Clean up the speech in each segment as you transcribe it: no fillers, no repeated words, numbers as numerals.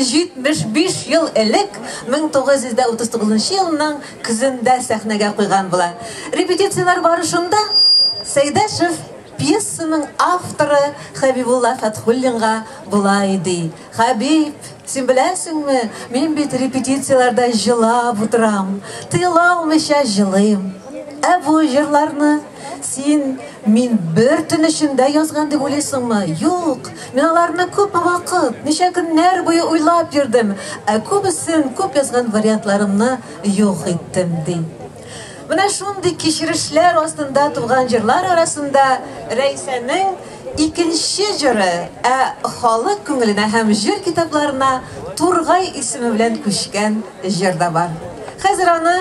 75 ел элек 1939 елның күзендә сәхнәгә куйган була. Репетициялар барышында Сәйдәшев пьесаның авторы Хәбибулла Фәтхуллинга була иде. Хәбиб, син беләсеңме, мин бит репетицияларда җылап утырам, тыела алмыйча җылыйм. Ә бу җырларны син мин бер төн эчендә язган дип уйлыйсыңмы? Юк, мин аларны күп вакыт, ничә көннәр буе уйлап йөрдем. Ә күбесен, күп язган вариантларымны юк иттем ди. Менә шундый кичерешләр астында туган җырлар арасында Рәйсәнең икенче җыры, халык күңеленә һәм җыр китапларына Тургай исеме белән күчкән җыр да бар. Хәзер аны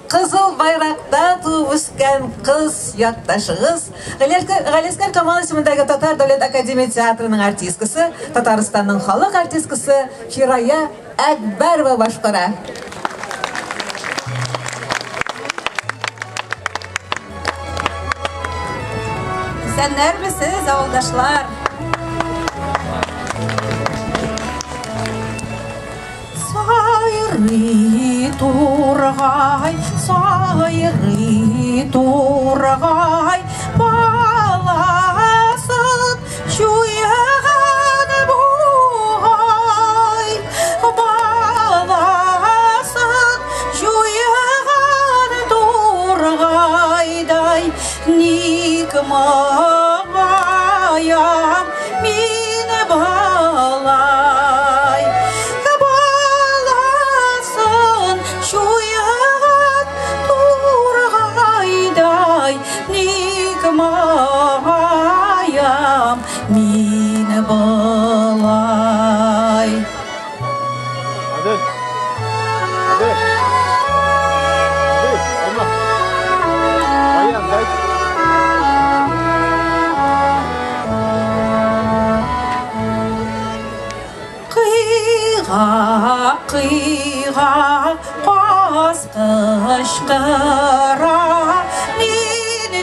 Кызыл байракта туып үскән кыз якташыгыз Галискар Камал исемендәге Татар дәүләт академия театрының артисткасы, Татарстанның халык артисткасы Фирая Әкбәрова башкара. Сәннәрмесез, авылдашлар? Сайрый Тургай, сайрый Тургай, баласын чуян бугай, баласын чуян Тургайдай, ник маңаям мин балай. Шуян Тургайдай, ник маңаям мин балай. Кыйга каз кышкыра, мин